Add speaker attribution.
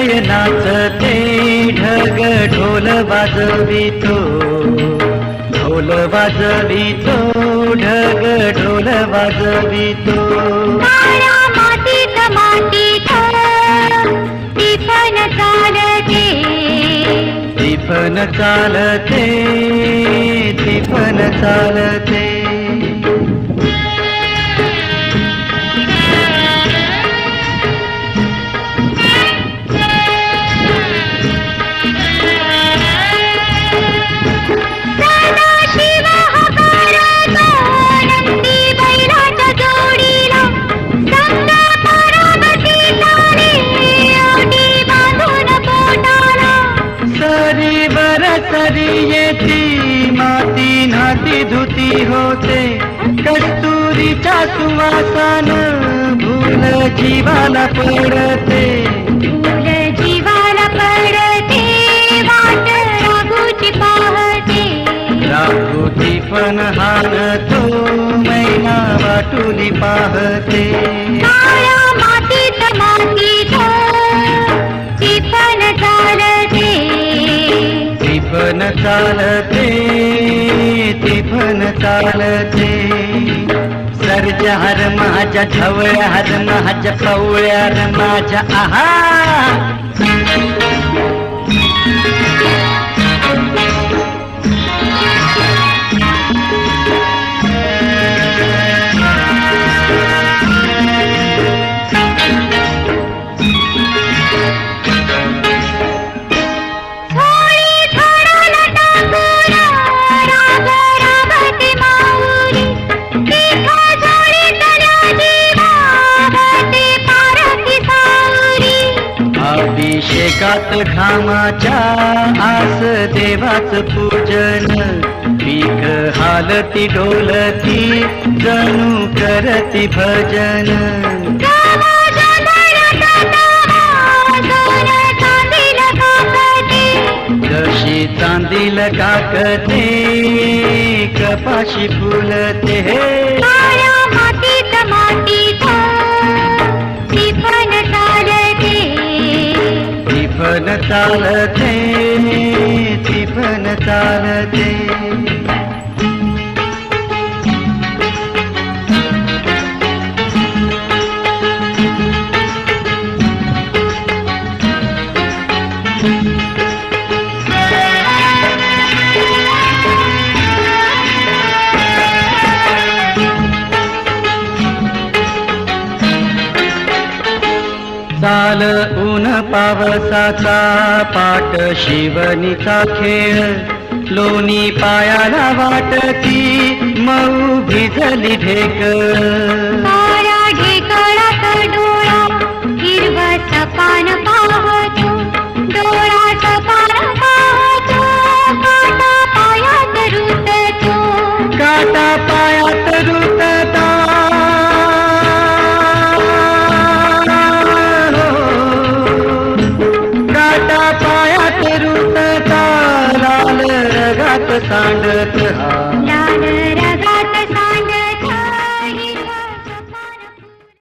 Speaker 1: हृदय नाचते ढग ढोल वाजवितो ढोल वाजवितो ढग ढोल वाजवितो
Speaker 2: काळ्या मातीत मातीत टिफन चालते
Speaker 1: टिफन चालते टिफन चालते सरी येती माती नाती धुती होते कस्तुरीच्या सुवासान भूल जीवाला पडते
Speaker 2: फूल जीवाला पडते वाट राघूची पाहते
Speaker 1: राघूची पण हाणतो मैना वाटुली पाहते
Speaker 2: काळ्या मातीत मातीत टिफन चालते
Speaker 1: टिफन चालते टिफन चालते सरच्या हर माझ्या ढवळ्या हर माझ्या पवळ्या र माझ्या आहा अभिषेकात घामाच्या आस देवाच पूजन पीक हालती डोलती जणू करती भजन जशी चांदील काकते कपाशी फुलते
Speaker 2: मातीत मातीत टिफन चालते
Speaker 1: टिफन चालते टिफन चालते चाल ऊन पावसाचा पाट शिवनीचा खेळ लोणी पायाला वाटती मऊ भिजली ढेकळ
Speaker 2: काळ्या ढेकळात डोळा हिरवट पान पाहतो डोळ्यात पान पाहतो काटा पायात रुततो
Speaker 1: काटा पायात रुतता
Speaker 2: लाल